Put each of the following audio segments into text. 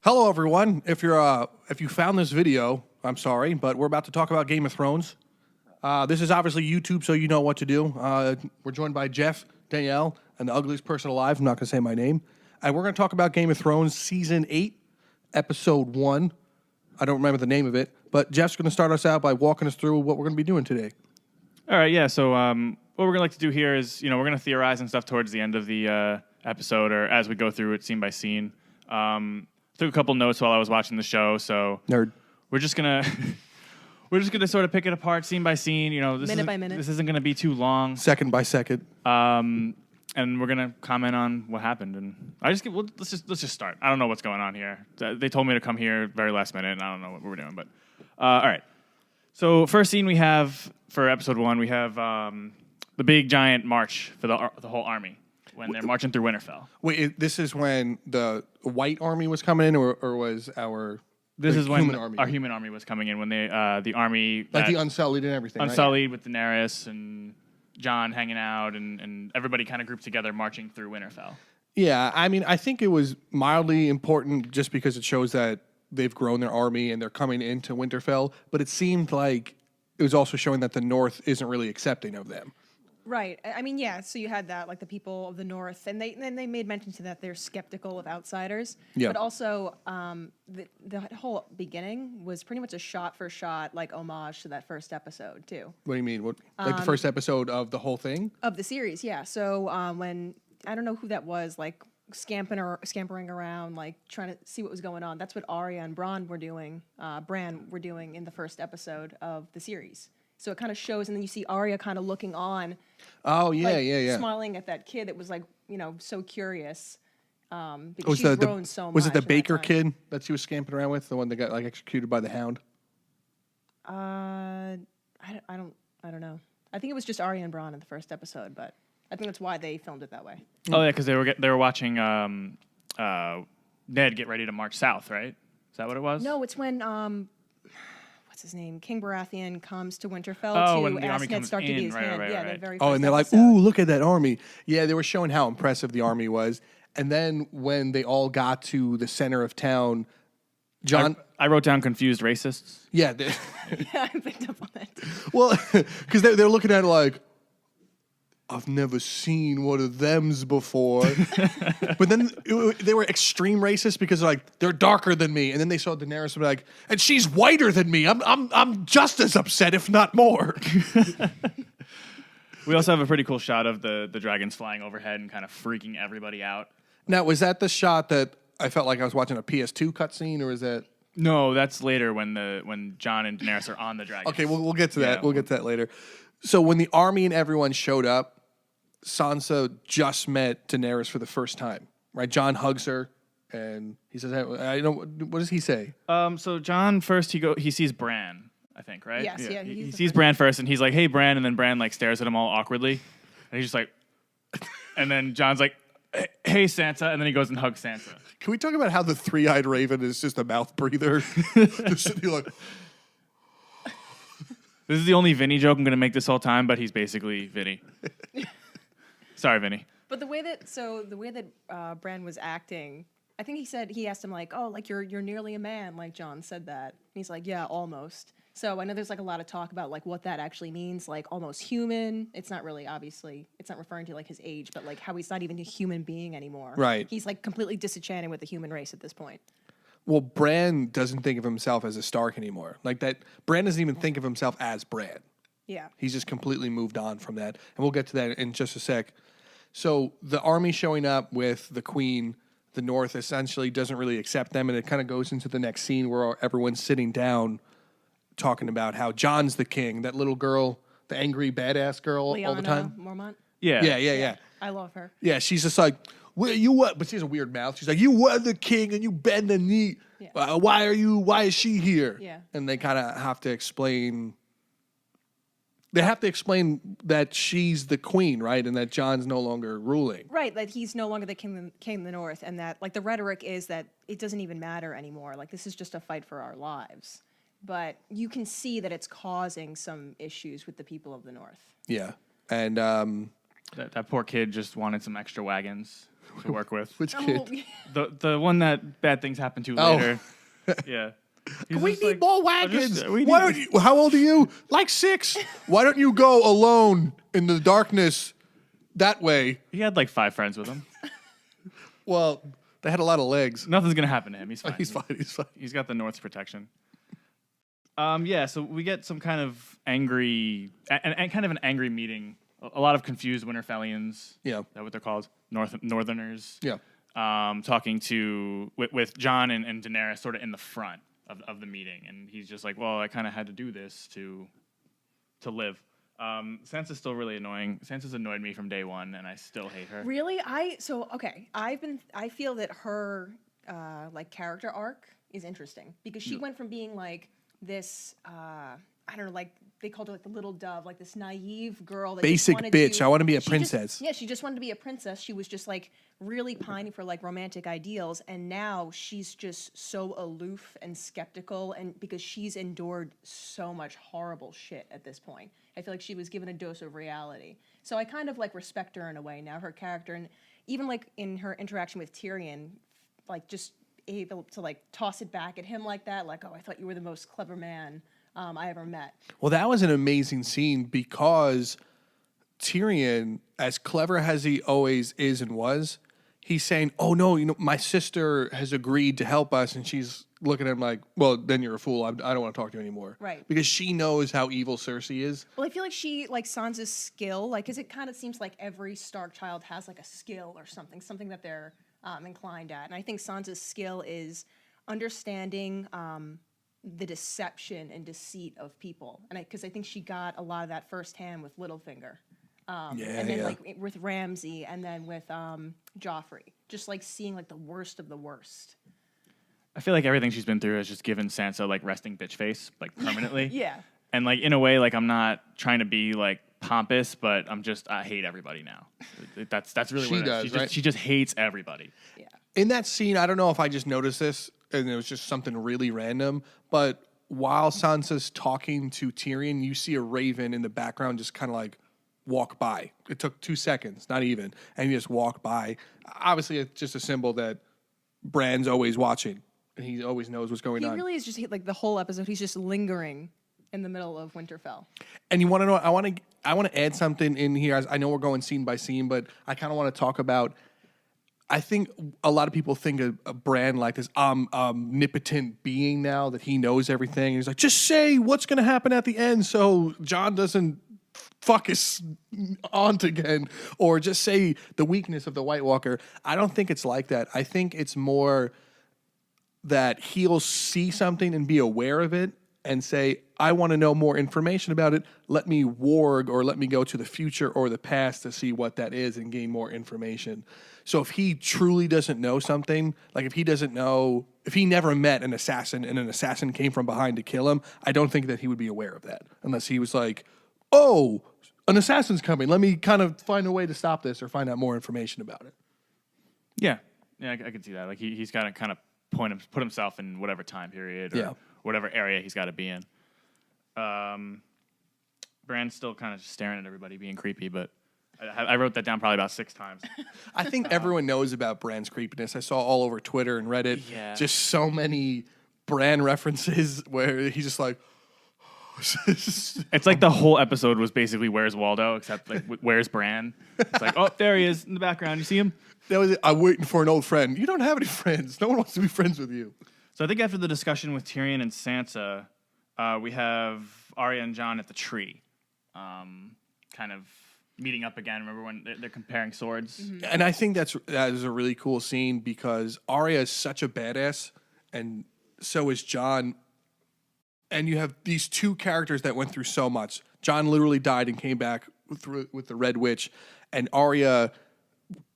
Hello, everyone. If you found this video, I'm sorry, but we're about to talk about Game of Thrones. This is obviously YouTube, so you know what to do. We're joined by Jeff, Danielle, and the ugliest person alive. I'm not going to say my name. And we're going to talk about Game of Thrones Season 8, Episode 1. I don't remember the name of it, but Jeff's going to start us out by walking us through what we're going to be doing today. All right, yeah. So what we're going to like to do here is, we're going to theorize and stuff towards the end of the episode or as we go through it scene by scene. Took a couple notes while I was watching the show, so Nerd. we're just gonna sort of pick it apart scene by scene. Minute by minute. This isn't gonna be too long. Second by second. And we're gonna comment on what happened. And let's just start. I don't know what's going on here. They told me to come here very last minute, and I don't know what we're doing. But all right. So first scene we have for episode 1, we have the big giant march for the whole army when they're marching through Winterfell. Wait, this is when the white army was coming in, or was our This is when army? our human army was coming in, when they the army Like the Unsullied and everything, right? Unsullied with Daenerys and Jon hanging out, and everybody kind of grouped together marching through Winterfell. Yeah, I mean, I think it was mildly important just because it shows that they've grown their army and they're coming into Winterfell, but it seemed like it was also showing that the North isn't really accepting of them. Right. I mean, yeah. So you had that, like the people of the North, and they made mention to that they're skeptical of outsiders. Yeah. But also, the whole beginning was pretty much a shot for shot, like homage to that first episode too. What do you mean? What, like the first episode of the whole thing? Of the series, yeah. So when I don't know who that was, like scampering around, like trying to see what was going on. That's what Arya and Bran were doing in the first episode of the series. So it kind of shows, and then you see Arya kind of looking on. Oh, yeah, like, yeah. Smiling at that kid that was like, so curious. Because Was she's the grown so much. was it the in that Baker time. kid that she was scamping around with, the one that got like executed by the Hound? I don't know. I think it was just Arya and Bran in the first episode, but I think that's why they filmed it that way. Oh yeah, because they were watching Ned get ready to march south, right? Is that what it was? No, it's when what's his name? King Baratheon comes to Winterfell when to the army ask Ned comes Stark to in, be his hand. right, Yeah, right. the very Oh, first and they're like, episode. ooh, look at that army. Yeah, they were showing how impressive the army was. And then when they all got to the center of town, John... I wrote down confused racists. Yeah. Yeah, I picked up on that. Well, because they're looking at it like, I've never seen one of thems before. But then they were extreme racist because they're darker than me. And then they saw Daenerys and be like, and she's whiter than me. I'm just as upset, if not more. We also have a pretty cool shot of the dragons flying overhead and kind of freaking everybody out. Now, was that the shot that I felt like I was watching a PS2 cutscene, or is that... No, that's later when Jon and Daenerys are on the dragons. Okay, we'll get to that. Yeah. We'll get to that later. So when the army and everyone showed up, Sansa just met Daenerys for the first time, right? Jon hugs her, and he says, "I don't." What does he say? So Jon first he sees Bran, I think, right? Yes, yeah, He he's the sees first Bran first, and he's like, "Hey, Bran," and then Bran like stares at him all awkwardly, and he's just like, and then Jon's like, "Hey, Sansa," and then he goes and hugs Sansa. Can we talk about how the three-eyed raven is just a mouth breather? Just sitting here like, This is the only Vinny joke I'm going to make this whole time, but he's basically Vinny. Sorry, Vinny. But the way that Bran was acting, I think he asked him like, "Oh, like you're nearly a man," like Jon said that. And he's like, "Yeah, almost." So I know there's like a lot of talk about like what that actually means, like almost human. It's not really, obviously, it's not referring to like his age, but like how he's not even a human being anymore. Right. He's like completely disenchanted with the human race at this point. well, Bran doesn't think of himself as a Stark anymore. Like that, Bran doesn't even think of himself as Bran. Yeah. He's just completely moved on from that. And we'll get to that in just a sec. So the army showing up with the queen, the North essentially doesn't really accept them. And it kind of goes into the next scene where everyone's sitting down talking about how Jon's the king. That little girl, the angry badass girl all the time. Mormont. Yeah. I love her. Yeah, she's just like, well, you what? But she has a weird mouth. She's like, you were the king and you bend the knee. Yeah. Why is she here? Yeah. And they kind of have to explain. They have to explain that she's the queen, right? And that Jon's no longer ruling. Right, that he's no longer the king of the North, and that like the rhetoric is that it doesn't even matter anymore. Like this is just a fight for our lives. But you can see that it's causing some issues with the people of the North. Yeah. And That poor kid just wanted some extra wagons. to work with. Which Oh, kid? The one that bad things happen to Oh. later. Yeah. He's We just need like, more "Oh, wagons. just- we Why need- don't you, how old are you? Like 6. Why don't you go alone in the darkness that way? He had like 5 friends with him. Well, they had a lot of legs. Nothing's gonna happen to him. He's fine. He's fine. He's fine. He's got the North's protection. Yeah, so we get some kind of angry and kind of an angry meeting. A lot of confused Winterfellians. Yeah. Is that what they're called? Northerners. Yeah. Talking to with John and Daenerys sort of in the front of the meeting, and he's just like, "Well, I kind of had to do this to live." Sansa's still really annoying. Sansa's annoyed me from day one, and I still hate her. Really? I feel that her like character arc is interesting because she went from being like this I don't know, like they called her like the little dove, like this naive girl that Basic just wanted bitch. to, I want to be a she princess. Just, she just wanted to be a princess. She was just like really pining for like romantic ideals, and now she's just so aloof and skeptical, and because she's endured so much horrible shit at this point, I feel like she was given a dose of reality. So I kind of like respect her in a way now, her character, and even like in her interaction with Tyrion, like just able to like toss it back at him like that, like, oh, I thought you were the most clever man I ever met. Well, that was an amazing scene because Tyrion, as clever as he always is and was, he's saying, "Oh no, my sister has agreed to help us," and she's looking at him like, "Well, then you're a fool. I don't want to talk to you anymore." Right. Because she knows how evil Cersei is. Well, I feel like she, like Sansa's skill, like, because it kind of seems like every Stark child has like a skill or something that they're inclined at. And I think Sansa's skill is understanding the deception and deceit of people. And because I think she got a lot of that firsthand with Littlefinger. And then like with Ramsay and then with Joffrey. Just like seeing like the worst of the worst. I feel like everything she's been through has just given Sansa like resting bitch face, like permanently. Yeah. And like in a way, like I'm not trying to be like pompous, but I hate everybody now. That's really She what it does, is. right? She just hates everybody. Yeah. In that scene, I don't know if I just noticed this and it was just something really random, but while Sansa's talking to Tyrion, you see a raven in the background just kind of like walk by. It took 2 seconds, not even, and he just walked by. Obviously, it's just a symbol that Bran's always watching, and he always knows what's going He on. really is just like the whole episode. He's just lingering in the middle of Winterfell. And you want to know? I want to add something in here. I know we're going scene by scene, but I kind of want to talk about. I think a lot of people think of a Bran like this omnipotent being now that he knows everything. He's like, just say what's going to happen at the end, so Jon doesn't fuck his aunt again, or just say the weakness of the White Walker. I don't think it's like that. I think it's more that he'll see something and be aware of it and say, I want to know more information about it. Let me warg or let me go to the future or the past to see what that is and gain more information. So if he truly doesn't know something, like if he doesn't know, if he never met an assassin and an assassin came from behind to kill him, I don't think that he would be aware of that unless he was like, oh, an assassin's coming. Let me kind of find a way to stop this or find out more information about it. Yeah, I can see that. Like he's got to kind of put himself in whatever time period or whatever area he's got to be in. Bran's still kind of just staring at everybody, being creepy, but I wrote that down probably about 6 times. I think everyone knows about Bran's creepiness. I saw all over Twitter and Reddit just so many Bran references where he's just like... It's like the whole episode was basically Where's Waldo, except like Where's Bran? It's like, oh, there he is in the background. You see him? That was it. I'm waiting for an old friend. You don't have any friends. No one wants to be friends with you. So I think after the discussion with Tyrion and Sansa, we have Arya and Jon at the tree, kind of meeting up again. Remember when they're comparing swords? Mm-hmm. And I think that is a really cool scene because Arya is such a badass, and so is Jon. And you have these two characters that went through so much. Jon literally died and came back with the Red Witch, and Arya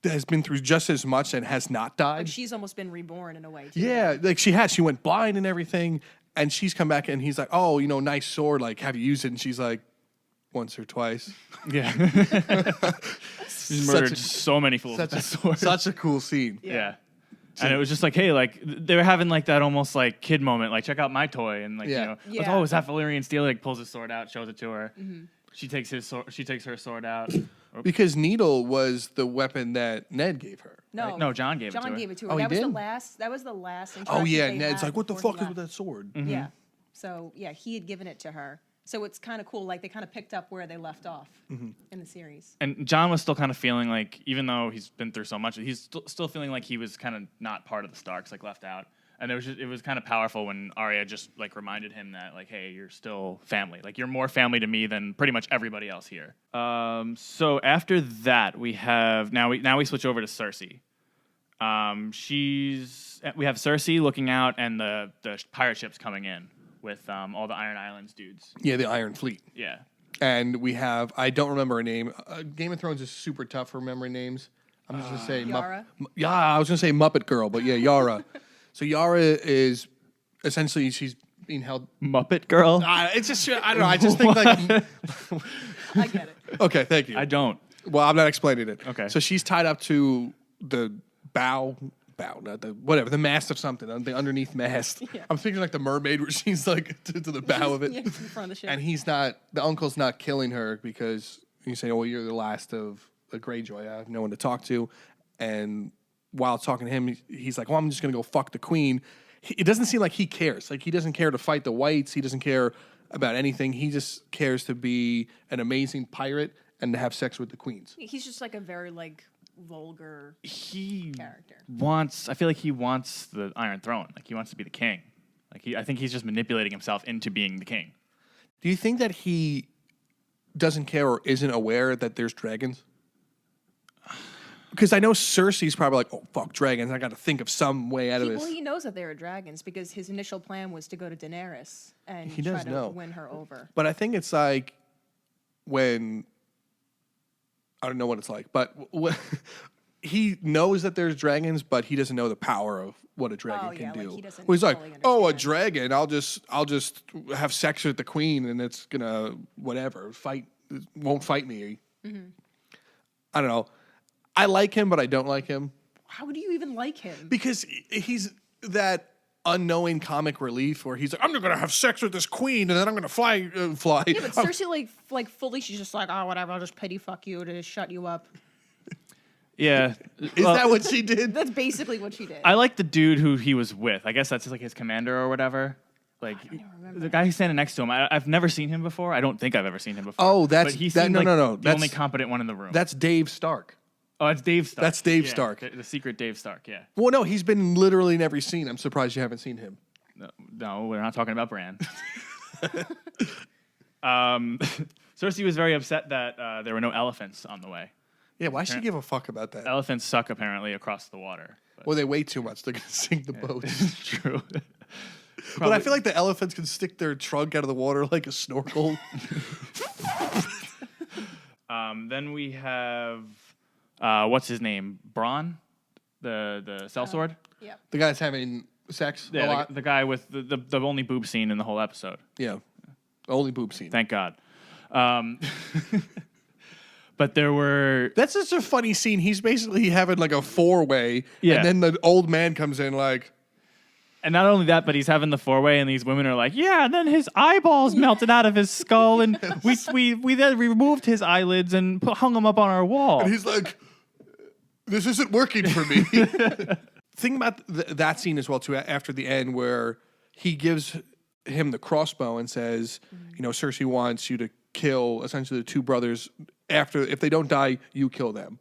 has been through just as much and has not died. Like she's almost been reborn in a way, too. Yeah, like she has. She went blind and everything, and she's come back, and he's like, oh, nice sword. Like, have you used it? And she's like, once or twice. Yeah. He's murdered so many fools with that sword. Such a cool scene. Yeah. And it was just like, hey, like they were having like that almost like kid moment, like check out my toy, and like Yeah. oh, is that Valyrian steel? Like pulls his sword out, shows it to her. Mm-hmm. She takes her sword out. Because needle was the weapon that Ned gave her. No, No, John gave it to John her. gave it to her. Oh, he that was the did? last. That was the last. Oh interaction yeah, they Ned's had like, what the before fuck he is with left. that sword? Yeah. So yeah, he had given it to her. So it's kind of cool. Like they kind of picked up where they left off in the series. And John was still kind of feeling like, even though he's been through so much, he's still feeling like he was kind of not part of the Starks, like left out. And it was kind of powerful when Arya just like reminded him that like, hey, you're still family. Like you're more family to me than pretty much everybody else here. So after that, we have now we switch over to Cersei. We have Cersei looking out and the pirate ships coming in with all the Iron Islands dudes. Yeah, the Iron Fleet. Yeah. And we have, I don't remember a name. Game of Thrones is super tough for remembering names. I'm just going to say Yara? Yeah, I was going to say Muppet Girl, but yeah, Yara. So Yara is essentially, she's being held. Muppet Girl? It's just, I don't know. I just think like. I get it. Okay, thank you. I don't. Well, I'm not explaining it. Okay. So she's tied up to the bow, not the, whatever, the mast of something, the underneath mast. Yeah. I'm thinking like the mermaid where she's like to the bow of it. Yeah, in front of the ship. And the uncle's not killing her because he's saying, well, you're the last of the Greyjoy. I have no one to talk to. And while talking to him, he's like, well, I'm just going to go fuck the queen. It doesn't seem like he cares. Like, he doesn't care to fight the whites. He doesn't care about anything. He just cares to be an amazing pirate and to have sex with the queens. He's just like a very like vulgar He character. I feel like he wants the Iron Throne. Like he wants to be the king. I think he's just manipulating himself into being the king. Do you think that he doesn't care or isn't aware that there's dragons? Because I know Cersei's probably like, oh, fuck, dragons. I got to think of some way out of this. Well, he knows that there are dragons because his initial plan was to go to Daenerys and He try does to know. win her over. But I think it's like when, I don't know what it's like, but he knows that there's dragons, but he doesn't know the power of what a dragon Oh, can yeah, like, do. he doesn't Well, he's like, fully oh, a understand. dragon, I'll just have sex with the queen and it's gonna whatever won't fight me. Mm-hmm. I don't know. I like him, but I don't like him How do you even like him? because he's that unknowing comic relief where he's like, I'm gonna have sex with this queen and then I'm gonna fly. Yeah, but Cersei like fully, she's just like, oh, whatever, I'll just pity fuck you to shut you up. Yeah. Is that what she did? That's basically what she did. I like the dude who he was with. I guess that's like his commander or whatever. Like the guy who's standing next to him. I've never seen him before. I don't think I've ever seen him before. Oh, but he seemed no. the only competent one in the room. That's Dave Stark. Oh, it's Dave Stark. That's Dave Yeah, Stark. the secret Dave Stark. Yeah. Well, no, he's been literally in every scene. I'm surprised you haven't seen him. No, we're not talking about Bran. Cersei was very upset that there were no elephants on the way. Yeah, why should she give a fuck about that? Elephants suck apparently across the water. But Well, they weigh too much. They're gonna sink the boat. it's true. But I feel like the elephants can stick their trunk out of the water like a snorkel. Then we have what's his name? Bronn, the sellsword. Yep. The guy's having sex a Yeah, lot. the guy with the only boob scene in the whole episode. Yeah, only boob scene. Thank God. But there were That's such a funny scene. He's basically having like a four-way, Yeah. and then the old man comes in like, and not only that, but he's having the four-way, and these women are like, yeah, and then his eyeballs melted out of his skull, and we then removed his eyelids and hung them up on our wall. and he's like, this isn't working for me. Think about that scene as well too. After the end, where he gives him the crossbow and says, you know, Cersei wants you to kill essentially the two brothers. If they don't die, you kill them.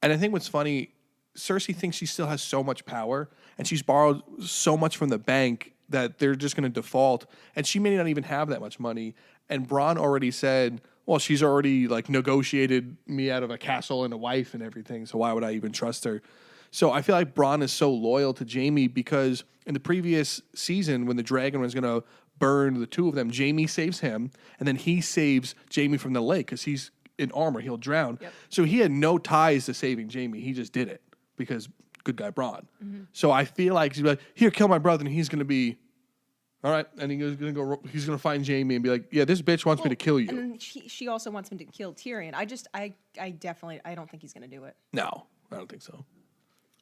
And I think what's funny, Cersei thinks she still has so much power, and she's borrowed so much from the bank that they're just going to default, and she may not even have that much money. And Bronn already said, well, she's already like negotiated me out of a castle and a wife and everything, so why would I even trust her? So I feel like Bronn is so loyal to Jaime because in the previous season, when the dragon was going to burn the two of them, Jaime saves him, and then he saves Jaime from the lake because he's in armor, he'll drown. Yep. So he had no ties to saving Jaime. He just did it because good guy Bronn. So I feel like he's like, here, kill my brother, and he's going to be, all right, and he's going to find Jaime and be like, yeah, this bitch wants me to kill you. And then she also wants him to kill Tyrion. I definitely, I don't think he's going to do it. No, I don't think so.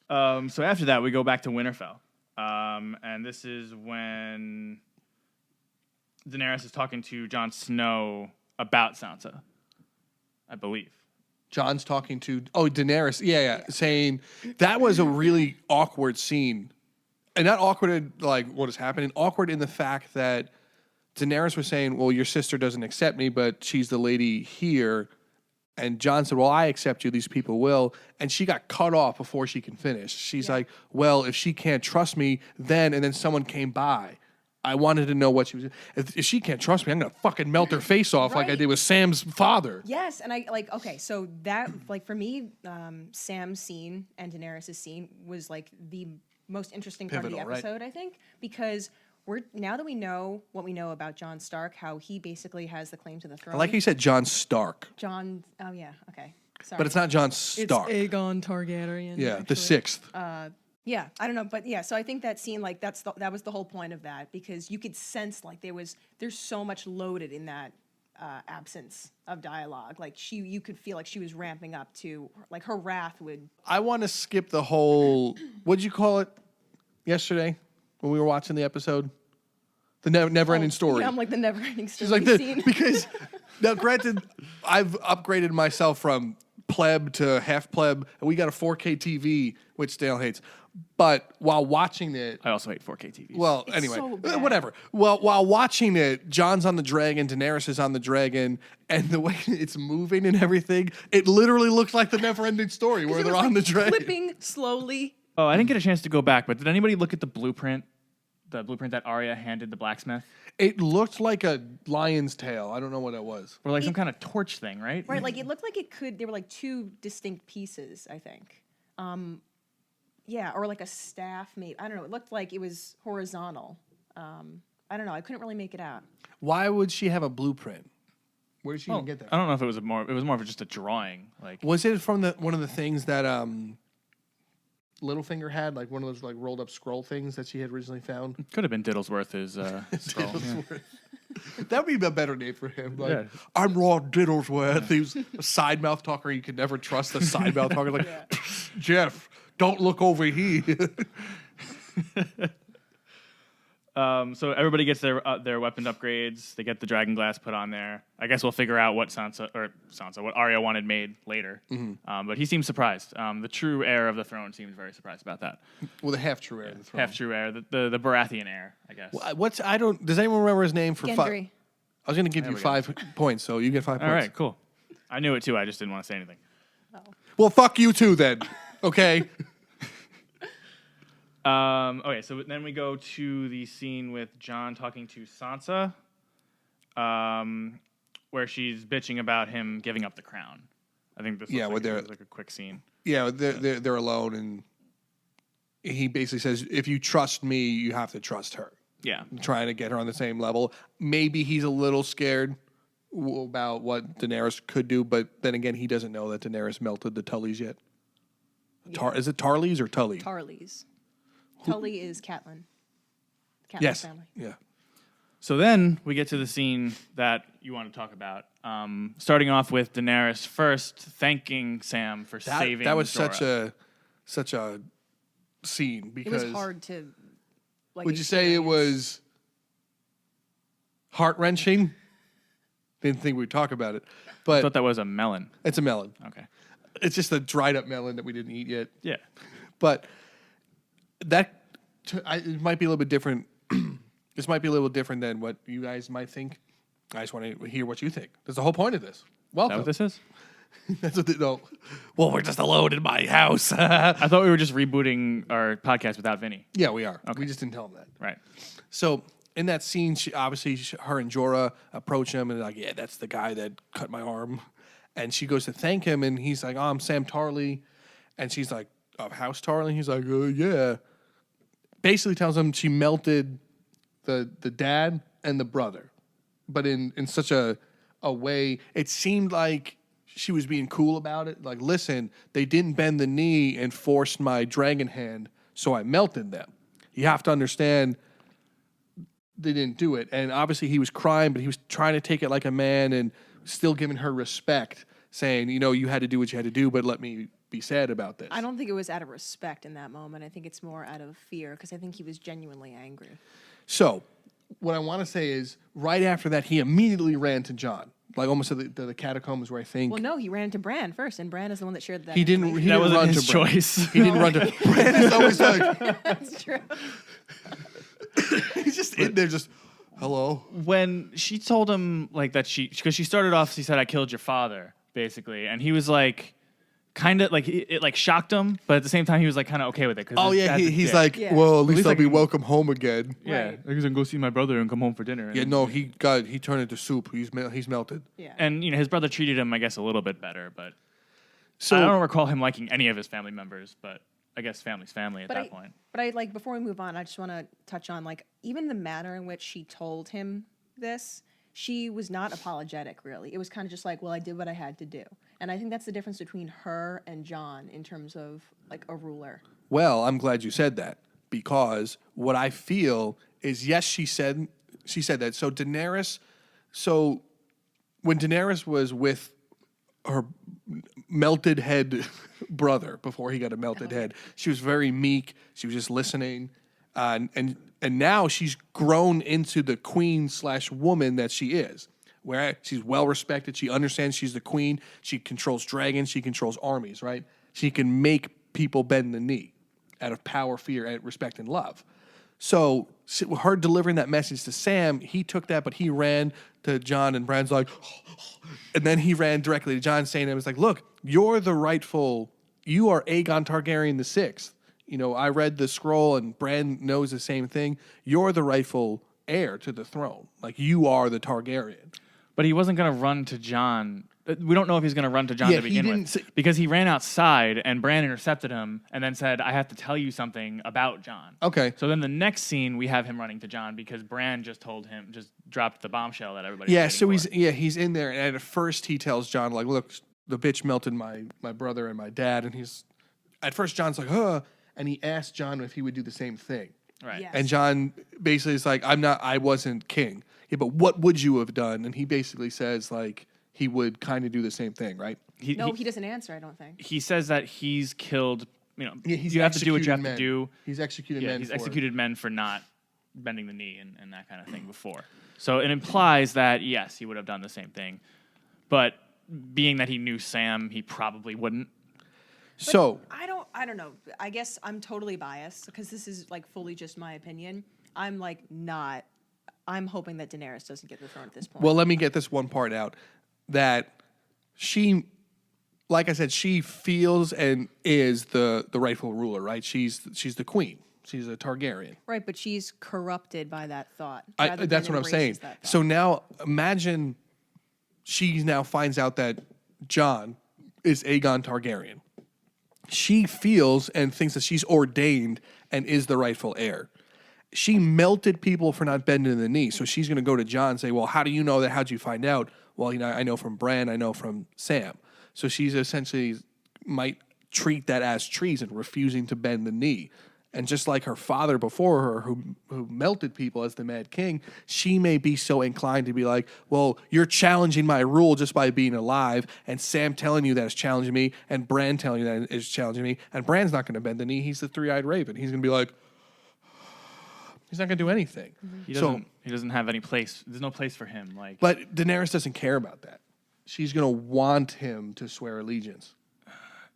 So after that, we go back to Winterfell. And this is when Daenerys is talking to Jon Snow about Sansa, I believe. John's talking to Daenerys. Yeah, saying that was a really awkward scene, and not awkward in, like what is happening. Awkward in the fact that Daenerys was saying, "Well, your sister doesn't accept me, but she's the lady here." And John said, "Well, I accept you. These people will." And she got cut off before she can finish. She's like, "Well, if she can't trust me, then..." And then someone came by. I wanted to know what she was. If she can't trust me, I'm gonna fucking melt her face off like I Right. did with Sam's father. Yes, and I like okay, so that like for me, Sam's scene and Daenerys' scene was like the most interesting part of Pivotal, the right. episode, I think, because we're now that we know what we know about Jon Stark, how he basically has the claim to the throne. I like how you said John Stark, John. Oh yeah, okay, sorry. but it's not John Stark. Aegon Targaryen. Yeah, the actually. sixth. Yeah, I don't know, but yeah. So I think that scene, like that was the whole point of that, because you could sense like there's so much loaded in that absence of dialogue. Like you could feel like she was ramping up to like her wrath would. I want to skip the whole. What'd you call it yesterday when we were watching the episode? The never-ending story. Yeah, I'm like the never-ending story She's like this scene. because now, granted, I've upgraded myself from pleb to half pleb, and we got a 4K TV, which Dale hates. But while watching it, I also hate 4K TVs. well, It's anyway, so bad. whatever. Well, while watching it, John's on the dragon, Daenerys is on the dragon, and the way it's moving and everything, it literally looks like the never-ending story where It they're was, on like, the dragon. flipping slowly. I didn't get a chance to go back, but did anybody look at the blueprint? The blueprint that Arya handed the blacksmith? It looked like a lion's tail. I don't know what it was. Or like some kind of torch thing, right? Right, like it looked like it could. There were like two distinct pieces, I think. Yeah, or like a staff made. I don't know. It looked like it was horizontal. I don't know. I couldn't really make it out. Why would she have a blueprint? Where did she even get that? I don't know if it was more of just a drawing. Like Was it from one of the things that Littlefinger had, like one of those like rolled up scroll things that she had originally found? could have been Diddlesworth his scroll. Yeah. That would be a better name for him. Like, Yeah. I'm Lord Diddlesworth. He was a side mouth talker. You could never trust a side mouth talker. Like, Jeff, don't look over here. So everybody gets their weapon upgrades. They get the dragon glass put on there. I guess we'll figure out what what Arya wanted made later. But he seems surprised. The true heir of the throne seems very surprised about that. Well, the half true heir of the throne. Half true heir, the Baratheon heir, I guess. Does anyone remember his name for 5? Gendry. I was going to give you we go. 5 points, so you get 5 points. All right, cool. I knew it too. I just didn't want to say anything. Well, fuck you too then. Okay. Okay, so then we go to the scene with Jon talking to Sansa, where she's bitching about him giving up the crown. I think this looks like a quick scene. Yeah, they're alone, and he basically says, if you trust me, you have to trust her. Yeah. Trying to get her on the same level. Maybe he's a little scared about what Daenerys could do, but then again, he doesn't know that Daenerys melted the Tullys yet. Is it Tarleys or Tully? Tarleys. Tully is Catelyn. Catelyn's Yes. family. Yeah. So then we get to the scene that you want to talk about. Starting off with Daenerys first thanking Sam for saving That was Jorah. such a scene It because was hard to. Like, would you say it was heart wrenching? Didn't think we'd talk about it, I but thought that was a melon. it's a melon. Okay. It's just a dried up melon that we didn't eat yet. Yeah. But it might be a little bit different. This might be a little different than what you guys might think. I just want to hear what you think. That's the whole point of this. Is that Welcome. what this is? That's what no. Well, we're just alone in my house. I thought we were just rebooting our podcast without Vinny. Yeah, we are. We just didn't tell him that. Right. So in that scene, her and Jorah approach him and they're like, yeah, that's the guy that cut my arm. And she goes to thank him, and he's like, oh, I'm Sam Tarly. And she's like, of House Tarly? He's like, yeah. Basically tells him she melted the dad and the brother. But in such a way, it seemed like she was being cool about it. Like, listen, they didn't bend the knee and forced my dragon hand, so I melted them. You have to understand they didn't do it. And obviously he was crying, but he was trying to take it like a man and still giving her respect, saying, you had to do what you had to do, but let me be sad about this. I don't think it was out of respect in that moment. I think it's more out of fear because I think he was genuinely angry. So what I want to say is right after that, he immediately ran to Jon. like almost to the catacombs where I think Well, no, he ran into Bran first, and Bran is the one that shared that. he didn't. information. He That didn't wasn't run his to Bran. choice. He didn't run to. Bran is always like That's true. he's just in there, just hello. When she told him like that because she started off, she said, "I killed your father," basically, and he was like, kind of like it like shocked him, but at the same time he was like kind of okay with it. 'Cause Oh his yeah, dad's a he's dick. like, Yeah. well, at least least I'll I be can- welcome home again. yeah, Right. I can go see my brother and come home for dinner. Yeah, no, he turned into soup. He's melted. Yeah. And his brother treated him, I guess, a little bit better, but So I don't recall him liking any of his family members. But I guess family's family at But that point. But I like before we move on, I just want to touch on like even the manner in which she told him this. She was not apologetic, really. It was kind of just like, well, I did what I had to do. And I think that's the difference between her and Jon in terms of like a ruler. Well, I'm glad you said that because what I feel is yes, she said that. So Daenerys, when Daenerys was with her melted head brother before he got a melted head, she was very meek. She was just listening, and now she's grown into the queen/woman that she is. Where she's well respected, she understands she's the queen. She controls dragons. She controls armies. Right? She can make people bend the knee out of power, fear, and respect and love. So her delivering that message to Sam, he took that, but he ran to Jon, and Bran's like, and then he ran directly to Jon, saying, "It was like, look, you are Aegon Targaryen the Sixth. I read the scroll, and Bran knows the same thing. You're the rightful heir to the throne. Like you are the Targaryen." But he wasn't going to run to Jon. We don't know if he's going to run to Jon Yeah, to he begin didn't with. say- Because he ran outside and Bran intercepted him and then said, "I have to tell you something about Jon." Okay. So then the next scene, we have him running to Jon because Bran just dropped the bombshell that everybody Yeah, was so waiting for. he's in there, and at first he tells Jon, like, look, the bitch melted my brother and my dad, and at first Jon's like, huh, and he asked Jon if he would do the same thing. Right. Yes. And Jon basically is like, I wasn't king. Yeah, but what would you have done? And he basically says, like, he would kind of do the same thing, right? He Doesn't answer, I don't think. he says that he's killed, Yeah, you have to do what you have executed to men. do. He's executed Yeah, men. he's for- executed men for not bending the knee and that kind of thing before. So it implies that, yes, he would have done the same thing. But being that he knew Sam, he probably wouldn't. So I don't know. I guess I'm totally biased because this is like fully just my opinion. I'm hoping that Daenerys doesn't get the throne at this point. well, let me get this one part out. That she, like I said, she feels and is the rightful ruler, right? She's the queen. She's a Targaryen. right, but she's corrupted by that thought. That's what I'm saying. So now imagine she now finds out that Jon is Aegon Targaryen. She feels and thinks that she's ordained and is the rightful heir. She melted people for not bending the knee. So she's going to go to Jon and say, well, how do you know that? How'd you find out? Well, I know from Bran, I know from Sam. So she's essentially might treat that as treason, refusing to bend the knee. And just like her father before her, who melted people as the Mad King, she may be so inclined to be like, well, you're challenging my rule just by being alive, and Sam telling you that is challenging me, and Bran telling you that is challenging me, and Bran's not going to bend the knee. He's the three-eyed raven. He's going to be like, he's not going to do anything. He doesn't have any place. There's no place for him. Like, But Daenerys doesn't care about that. She's going to want him to swear allegiance.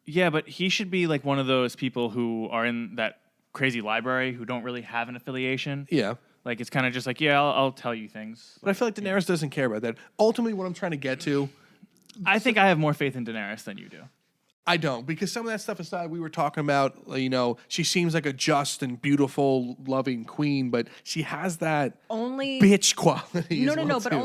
yeah, but he should be like one of those people who are in that crazy library who don't really have an affiliation. Yeah. Like it's kind of just like, yeah, I'll tell you things. But I feel like Daenerys doesn't care about that. Ultimately, what I'm trying to get to, I think I have more faith in Daenerys than you do. I don't, because some of that stuff aside, we were talking about, she seems like a just and beautiful, loving queen, but she has that only bitch quality. No, as no, well, no. But too.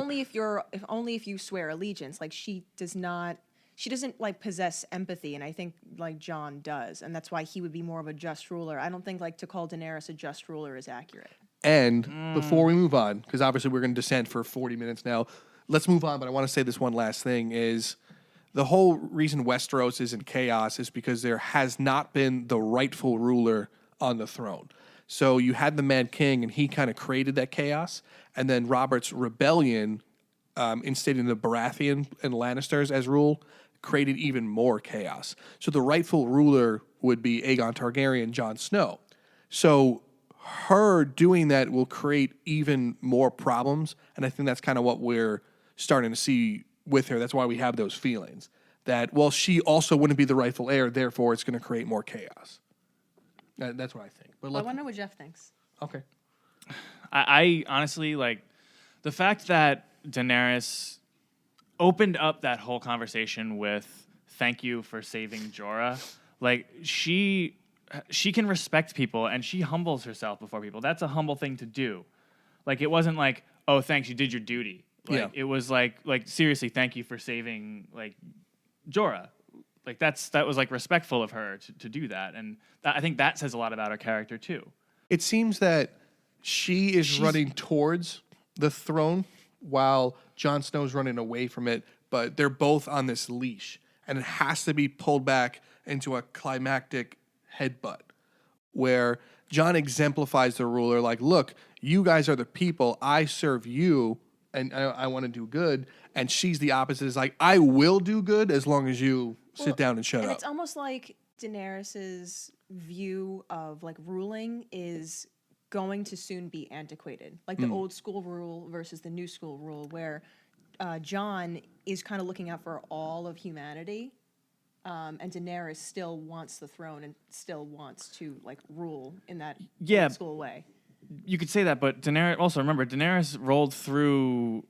only if you swear allegiance. Like she doesn't like possess empathy, and I think like Jon does, and that's why he would be more of a just ruler. I don't think like to call Daenerys a just ruler is accurate. And before we move on, because obviously we're going to descend for 40 minutes now, let's move on. But I want to say this one last thing is the whole reason Westeros is in chaos is because there has not been the rightful ruler on the throne. So you had the Mad King, and he kind of created that chaos. And then Robert's rebellion, instating the Baratheon and Lannisters as rule, created even more chaos. So the rightful ruler would be Aegon Targaryen, Jon Snow. So her doing that will create even more problems, and I think that's kind of what we're starting to see with her. That's why we have those feelings. That, well, she also wouldn't be the rightful heir, therefore it's going to create more chaos. That's what I think. But I want to know what Jeff thinks. okay. I honestly, like, the fact that Daenerys opened up that whole conversation with thank you for saving Jorah. Like, she can respect people, and she humbles herself before people. That's a humble thing to do. Like, it wasn't like, oh, thanks, you did your duty. Like, it was like seriously, thank you for saving, like, Jorah. Like, that was, like, respectful of her to do that. And I think that says a lot about her character, too. It seems that she's running towards the throne while Jon Snow's running away from it, but they're both on this leash, and it has to be pulled back into a climactic headbutt where Jon exemplifies the ruler, like, look, you guys are the people, I serve you, and I want to do good, and she's the opposite. Is like, I will do good as long as you sit down and shut And up. it's almost like Daenerys's view of like ruling is going to soon be antiquated, like the old school rule versus the new school rule, where Jon is kind of looking out for all of humanity, and Daenerys still wants the throne and still wants to like rule in that old school way. You could say that, but Daenerys, also remember, Daenerys rolled through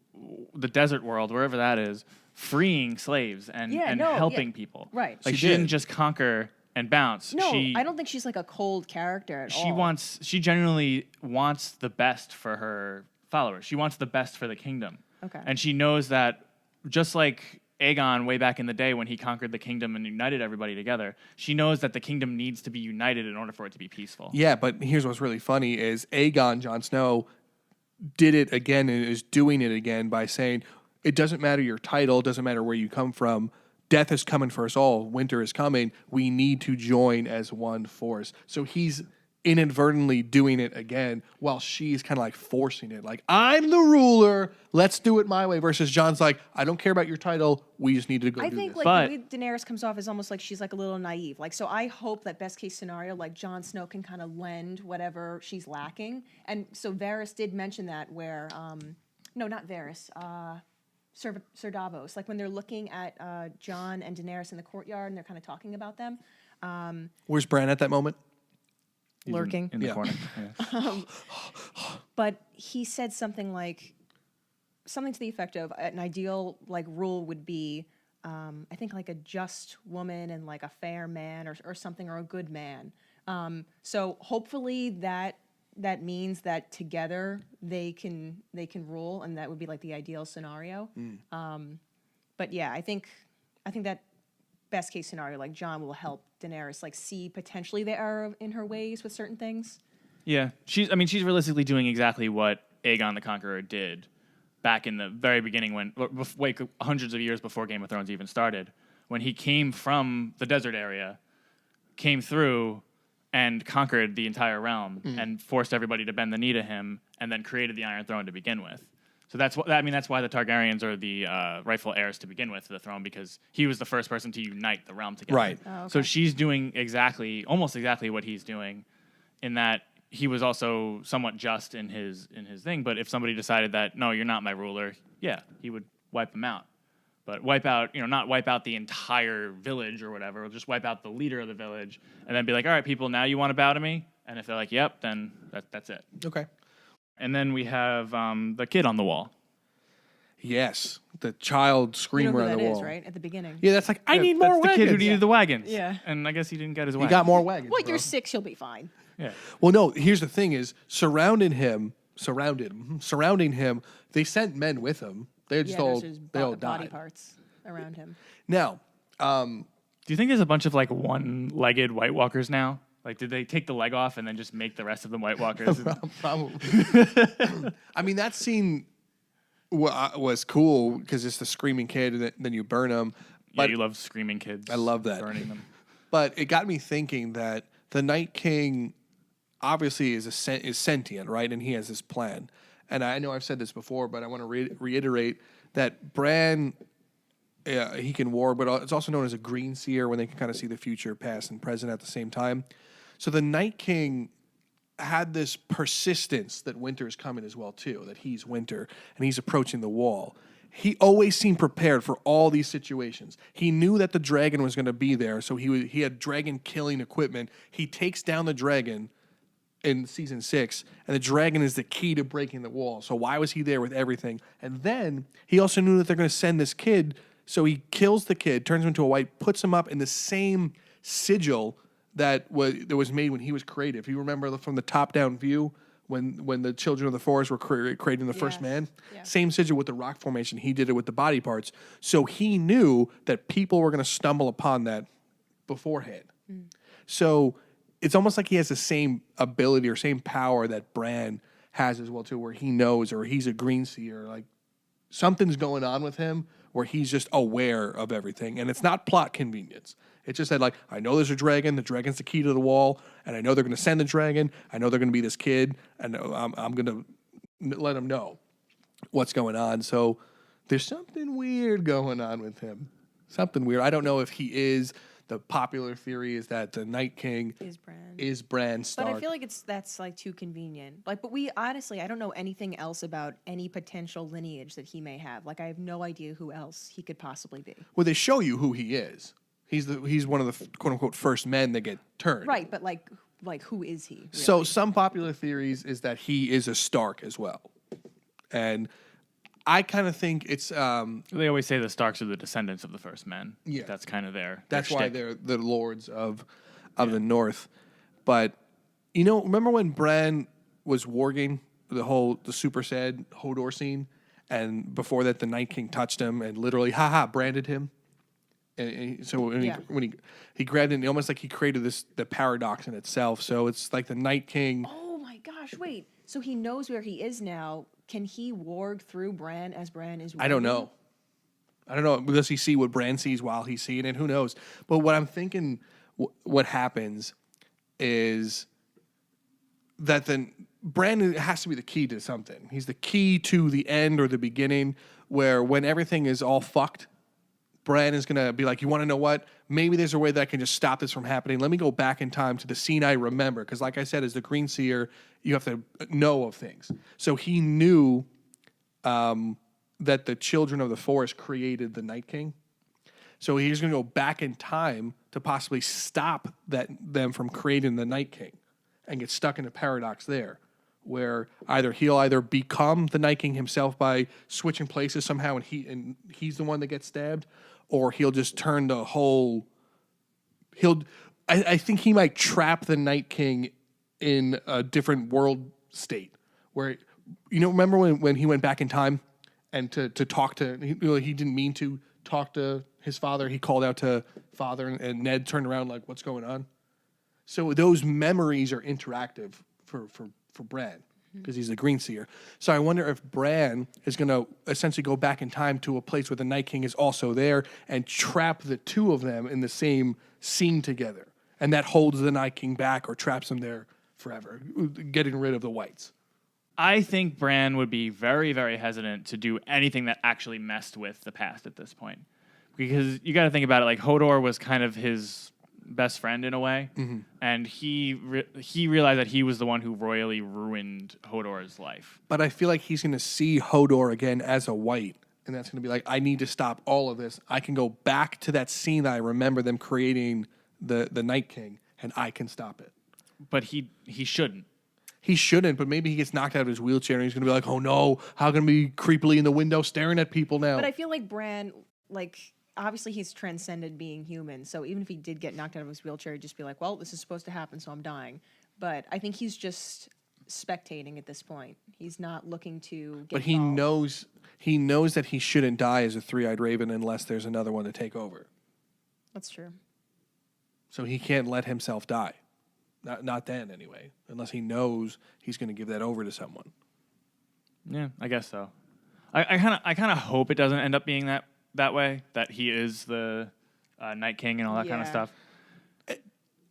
the desert world, wherever that is, freeing slaves and helping people. Right. Like, She she didn't did. just conquer and bounce. No, I don't think she's like a cold character at all. She genuinely wants the best for her followers. She wants the best for the kingdom. Okay. And she knows that, just like Aegon way back in the day when he conquered the kingdom and united everybody together, she knows that the kingdom needs to be united in order for it to be peaceful. Yeah, but here's what's really funny is Aegon, Jon Snow, did it again and is doing it again by saying, it doesn't matter your title, it doesn't matter where you come from, death is coming for us all, winter is coming, we need to join as one force. So he's inadvertently doing it again while she's kind of like forcing it. Like, I'm the ruler, let's do it my way. Versus John's like, I don't care about your title, we just need to go I do think this. like the way Daenerys comes off is almost like she's like a little naive. Like, so I hope that best case scenario, like Jon Snow can kind of lend whatever she's lacking. And so Varys did mention that where, no, not Varys, Sir Davos, like when they're looking at Jon and Daenerys in the courtyard and they're kind of talking about them. Where's Bran at that moment? He's Lurking. in the Yeah. corner. Yeah. But he said something to the effect of an ideal like rule would be, I think like a just woman and like a fair man or something, or a good man. So hopefully that means that together they can rule, and that would be like the ideal scenario. But yeah, I think that best case scenario, like Jon will help Daenerys like see potentially the error in her ways with certain things. Yeah, she's realistically doing exactly what Aegon the Conqueror did back in the very beginning, when like hundreds of years before Game of Thrones even started, when he came from the desert area, came through and conquered the entire realm and forced everybody to bend the knee to him, and then created the Iron Throne to begin with. So that's why the Targaryens are the rightful heirs to begin with to the throne, because he was the first person to unite the realm together. Right. Oh, okay. So she's doing almost exactly what he's doing, in that he was also somewhat just in his thing. But if somebody decided that, no, you're not my ruler, yeah, he would wipe them out. But not wipe out the entire village or whatever, just wipe out the leader of the village, and then be like, all right, people, now you want to bow to me? And if they're like, yep, then that's it. Okay. And then we have the kid on the wall. Yes, the child You know screamer who on that the is, wall. right? At the beginning. Yeah, that's like, I need That's more the wagons. kid who needed the wagons. Yeah. And I guess he didn't get his He wagons. got more wagons. Well, bro. you're 6, you'll be fine. Yeah. Well, no, here's the thing is, surrounding him, they sent men with him. They just There's just they all body died. parts around him. Now, Do you think there's a bunch of like one-legged White Walkers now? Like, did they take the leg off and then just make the rest of them White Walkers? probably. I mean, that scene was cool because it's the screaming kid, and then you burn him. Yeah, But you love screaming kids. I love that. Burning them. But it got me thinking that the Night King obviously is sentient, right? And he has this plan. And I know I've said this before, but I want to reiterate that Bran, he can war, but it's also known as a green seer, when they can kind of see the future, past, and present at the same time. So the Night King had this persistence that winter is coming as well too, that he's winter and he's approaching the wall. he always seemed prepared for all these situations. He knew that the dragon was going to be there, so he had dragon killing equipment. He takes down the dragon in season 6, and the dragon is the key to breaking the wall. So why was he there with everything? And then he also knew that they're going to send this kid, so he kills the kid, turns him into a white, puts him up in the same sigil that was made when he was created. If you remember from the top-down view, when the children of the forest were creating the first Yes. man, Yeah. same sigil with the rock formation. He did it with the body parts. So he knew that people were going to stumble upon that beforehand. So it's almost like he has the same ability or same power that Bran has as well too, where he knows, or he's a green seer, like something's going on with him where he's just aware of everything. And it's not plot convenience. It's just that, like, I know there's a dragon. The dragon's the key to the wall, and I know they're going to send the dragon. I know they're going to be this kid, and I'm going to let them know what's going on. So there's something weird going on with him. Something weird. I don't know if he is. The popular theory is that the Night King Is Bran. Bran But Stark. I feel like that's like too convenient. Like, but we honestly, I don't know anything else about any potential lineage that he may have. Like, I have no idea who else he could possibly be. Well, they show you who he is. He's one of the quote unquote first men that get turned. Right, but like who is he? Really? So some popular theories is that he is a Stark as well, and I kind of think it's They always say the Starks are the descendants of the first men. Yeah. That's kind of their that's why shtick. they're the lords of the North. But remember when Bran was warging the super sad Hodor scene, and before that the Night King touched him and literally branded him. And so when he grabbed it, almost like he created the paradox in itself. So it's like the Night King. Oh my gosh! Wait. So he knows where he is now. Can he warg through Bran as Bran is? I don't know. Does he see what Bran sees while he's seeing it? Who knows? But what I'm thinking, what happens is that then Bran has to be the key to something. He's the key to the end or the beginning, where when everything is all fucked, Bran is going to be like, you want to know what? Maybe there's a way that I can just stop this from happening. Let me go back in time to the scene I remember. Because like I said, as the Green Seer, you have to know of things. So he knew that the children of the forest created the Night King. So he's going to go back in time to possibly stop them from creating the Night King and get stuck in a paradox there, where he'll become the Night King himself by switching places somehow, and he's the one that gets stabbed, or he'll just turn the whole. I think he might trap the Night King in a different world state, where remember when he went back in time and to talk to he didn't mean to talk to his father. He called out to father, and Ned turned around like, "What's going on?" So those memories are interactive for Bran because he's the Green Seer. So I wonder if Bran is going to essentially go back in time to a place where the Night King is also there and trap the two of them in the same scene together. And that holds the Night King back or traps him there forever, getting rid of the whites. I think Bran would be very, very hesitant to do anything that actually messed with the past at this point. Because you got to think about it, like Hodor was kind of his best friend in a way, and he realized that he was the one who royally ruined Hodor's life. But I feel like he's going to see Hodor again as a white, and that's going to be like, I need to stop all of this. I can go back to that scene that I remember them creating the Night King, and I can stop it. But he shouldn't. He shouldn't, but maybe he gets knocked out of his wheelchair, and he's going to be like, oh no, how can I be creepily in the window staring at people now? But I feel like Bran, obviously he's transcended being human. So even if he did get knocked out of his wheelchair, he'd just be like, well, this is supposed to happen, so I'm dying. But I think he's just spectating at this point. He's not looking to get But he involved. knows that he shouldn't die as a three-eyed raven unless there's another one to take over. That's true. So he can't let himself die. Not then, anyway, unless he knows he's going to give that over to someone. Yeah, I guess so. I kind of hope it doesn't end up being that way, that he is the Night King and all that kind of Yeah. stuff.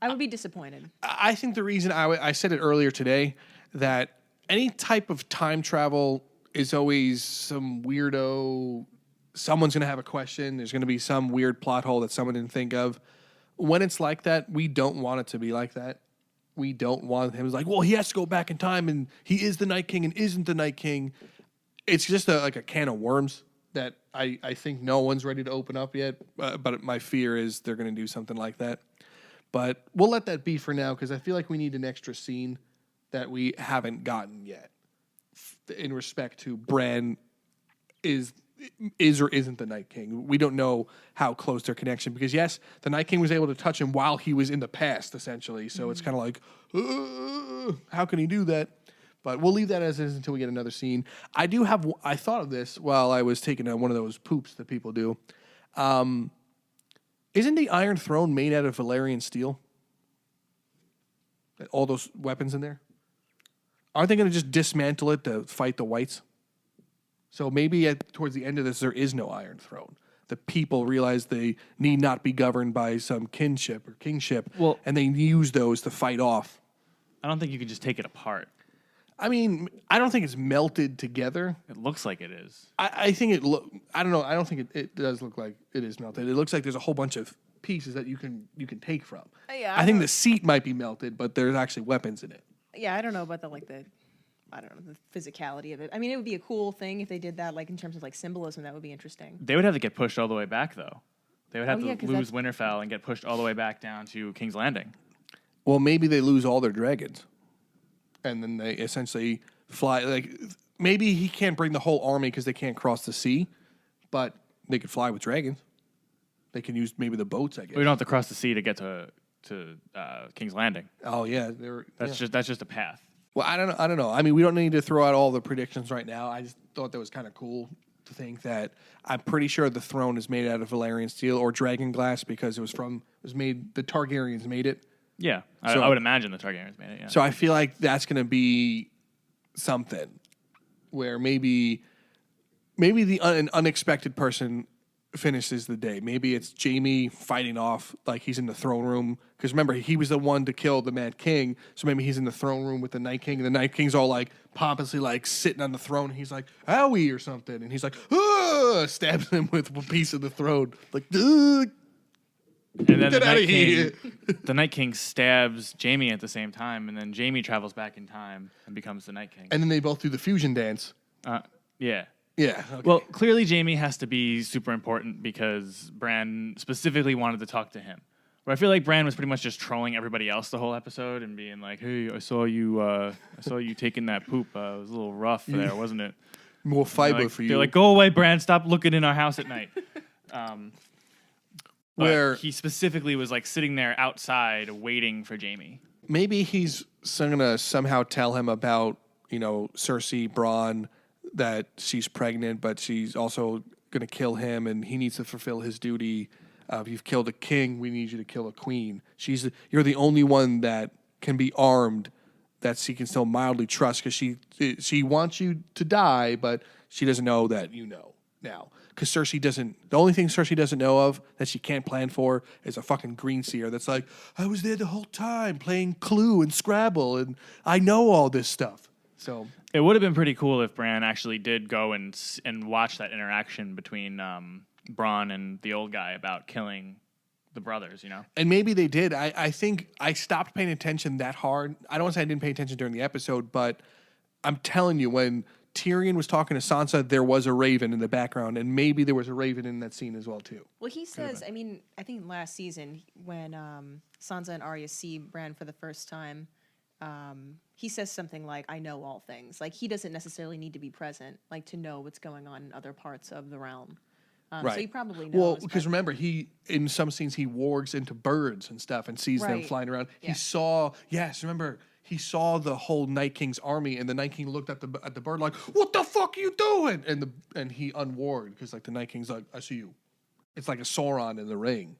I would be disappointed. I think the reason I said it earlier today, that any type of time travel is always some weirdo. Someone's going to have a question. There's going to be some weird plot hole that someone didn't think of. When it's like that, we don't want it to be like that. We don't want him. It's like, well, he has to go back in time, and he is the Night King and isn't the Night King. It's just like a can of worms that I think no one's ready to open up yet. But my fear is they're going to do something like that. But we'll let that be for now because I feel like we need an extra scene that we haven't gotten yet in respect to Bran is or isn't the Night King. We don't know how close their connection because yes, the Night King was able to touch him while he was in the past essentially. So it's kind of like, how can he do that? But we'll leave that as is until we get another scene. I thought of this while I was taking one of those poops that people do. Isn't the Iron Throne made out of Valyrian steel? All those weapons in there? Aren't they going to just dismantle it to fight the whites? So maybe towards the end of this, there is no Iron Throne. The people realize they need not be governed by some kinship or kingship, and they use those to fight off. I don't think you can just take it apart. I mean, I don't think it's melted together. It looks like it is. I think I don't know. I don't think it does look like it is melted. It looks like there's a whole bunch of pieces that you can take from. Yeah, I think the seat might be melted, but there's actually weapons in it. Yeah, I don't know about the physicality of it. I mean, it would be a cool thing if they did that, like in terms of like symbolism. That would be interesting. They would have to get pushed all the way back, though. They would have to 'cause lose Winterfell and get pushed all the way back down to King's Landing. Well, maybe they lose all their dragons, and then they essentially fly. Like maybe he can't bring the whole army because they can't cross the sea, but they could fly with dragons. They can use maybe the boats. I guess We don't have to cross the sea to get to King's Landing. Oh yeah, That's just a path. Well, I don't know. I mean, we don't need to throw out all the predictions right now. I just thought that was kind of cool to think that I'm pretty sure the throne is made out of Valyrian steel or dragon glass because the Targaryens made it. Yeah, So- I would imagine the Targaryens made it. Yeah. So I feel like that's going to be something where maybe an unexpected person finishes the day. Maybe it's Jaime fighting off like he's in the throne room because remember he was the one to kill the Mad King. So maybe he's in the throne room with the Night King, and the Night King's all like pompously like sitting on the throne. And he's like "Owie" or something, and he's like stabs him with a piece of the throne, like. And then Get outta here. The Night King stabs Jaime at the same time, and then Jaime travels back in time and becomes the Night King. And then they both do the fusion dance. Yeah. Yeah. Okay. Well, clearly Jaime has to be super important because Bran specifically wanted to talk to him. Where I feel like Bran was pretty much just trolling everybody else the whole episode and being like, "Hey, I saw you taking that poop. It was a little rough there, wasn't it?" More fiber Like, for you. they're like, "Go away, Bran. Stop looking in our house at night." Where he specifically was like sitting there outside waiting for Jaime. maybe he's gonna somehow tell him about Cersei Bronn that she's pregnant, but she's also gonna kill him, and he needs to fulfill his duty. If you've killed a king, we need you to kill a queen. You're the only one that can be armed that she can still mildly trust because she wants you to die, but she doesn't know that now. Because Cersei doesn't. The only thing Cersei doesn't know of that she can't plan for is a fucking green seer that's like, I was there the whole time playing Clue and Scrabble, and I know all this stuff. So It would have been pretty cool if Bran actually did go and watch that interaction between Bronn and the old guy about killing the brothers, And maybe they did. I think I stopped paying attention that hard. I don't want to say I didn't pay attention during the episode, but I'm telling you, when Tyrion was talking to Sansa, there was a raven in the background, and maybe there was a raven in that scene as well, too. Well, he says, I mean, I think last season when Sansa and Arya see Bran for the first time, he says something like, I know all things. Like, he doesn't necessarily need to be present, like, to know what's going on in other parts of the realm. Right. So he probably knows. Well, because remember, in some scenes, he wargs into birds and stuff and sees them Right. flying around. Yeah. He saw the whole Night King's army, and the Night King looked at the bird like, "What the fuck are you doing?" And he unwarged because like the Night King's like, "I see you." It's like a Sauron in the ring.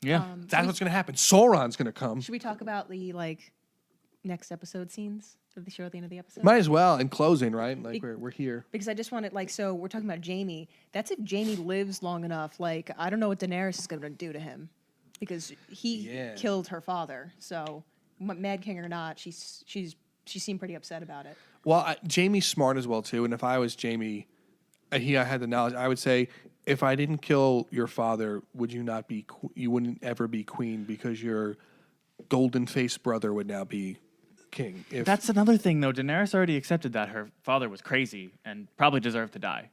Yeah. That's what's gonna happen. Sauron's gonna come. Should we talk about the next episode scenes of the show at the end of the episode? Might as well in closing, right? Like we're here. Because I just wanted, so we're talking about Jaime. That's if Jaime lives long enough. Like, I don't know what Daenerys is going to do to him. Because he killed her father. So, Mad King or not, she seemed pretty upset about it. Well, Jaime's smart as well, too. And if I was Jaime, I had the knowledge, I would say, if I didn't kill your father, would you not be, you wouldn't ever be queen because your golden-faced brother would now be king. If That's another thing, though. Daenerys already accepted that her father was crazy and probably deserved to die.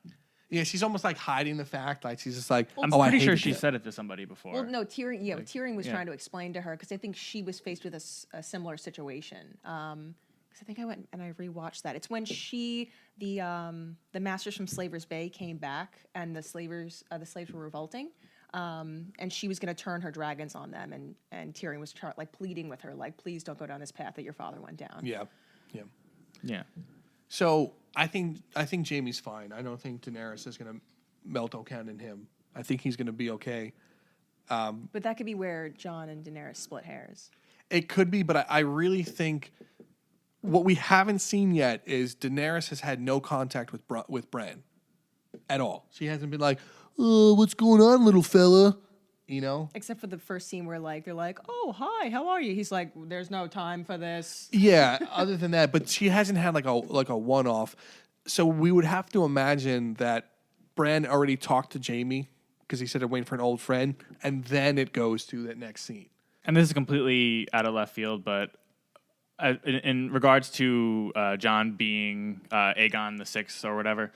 yeah, she's almost like hiding the fact. Like she's just like, I'm oh, I pretty sure hated she it. said it to somebody before. Well, no, Tyrion. Yeah, Tyrion was yeah. trying to explain to her because I think she was faced with a similar situation. Because I think I went and I rewatched that. It's when the masters from Slaver's Bay came back and the slaves were revolting, and she was going to turn her dragons on them, and Tyrion was like pleading with her, like, please don't go down this path that your father went down. Yeah, yeah. Yeah. So I think Jaime's fine. I don't think Daenerys is gonna melt Ocan in him. I think he's gonna be okay. But that could be where Jon and Daenerys split hairs. It could be, but I really think what we haven't seen yet is Daenerys has had no contact with Bran at all. She hasn't been like, "Oh, what's going on, little fella?" You know. Except for the first scene where they're like, "Oh, hi, how are you?" He's like, "There's no time for this." Yeah. Other than that, but she hasn't had like a one-off. So we would have to imagine that Bran already talked to Jaime because he said they're waiting for an old friend, and then it goes to that next scene. And this is completely out of left field, but in regards to Jon being Aegon the Sixth or whatever,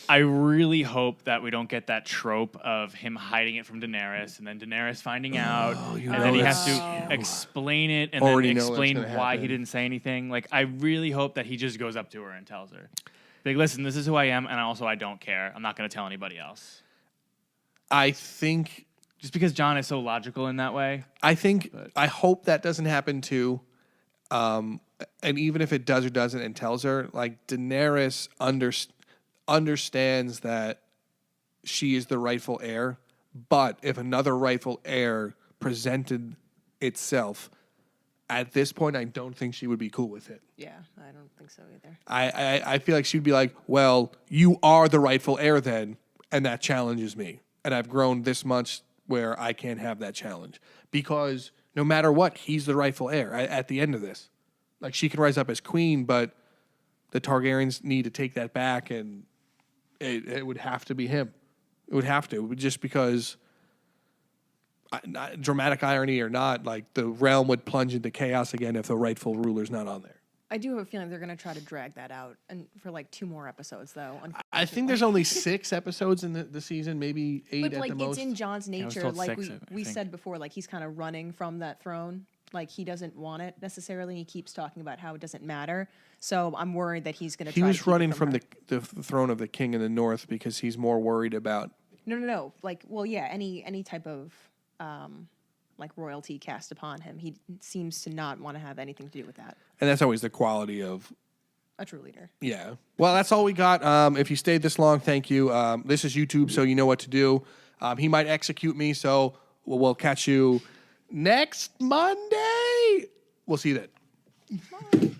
I really hope that we don't get that trope of him hiding it from Daenerys and then Daenerys finding out, and then he has to explain it and then Already know that's explain gonna why happen. he didn't say anything. Like, I really hope that he just goes up to her and tells her, "Like, listen, this is who I am, and also I don't care. I'm not going to tell anybody else." I think Just because Jon is so logical in that way. I hope that doesn't happen too. And even if it does or doesn't and tells her, like Daenerys understands that she is the rightful heir, but if another rightful heir presented itself, at this point, I don't think she would be cool with it. Yeah, I don't think so either. I feel like she'd be like, well, you are the rightful heir then, and that challenges me. And I've grown this much where I can't have that challenge. Because no matter what, he's the rightful heir at the end of this. Like, she can rise up as queen, but the Targaryens need to take that back, and it would have to be him. It would have to, just because, dramatic irony or not, like, the realm would plunge into chaos again if the rightful ruler's not on there. I do have a feeling they're going to try to drag that out and for like 2 more episodes, though. I think there's only 6 episodes in the season, maybe 8 But at like the most. it's in Jon's was nature, told like 6, I we think. said before, like he's kind of running from that throne. Like he doesn't want it necessarily. He keeps talking about how it doesn't matter. So I'm worried that he's going to. He try was to keep it running from her. the throne of the king in the north because he's more worried about. No. Like, well, yeah, any type of like royalty cast upon him. He seems to not want to have anything to do with that. And that's always the quality of. A true leader. Yeah. Well, that's all we got. If you stayed this long, thank you. This is YouTube, so you know what to do. He might execute me, so we'll catch you next Monday. We'll see you then.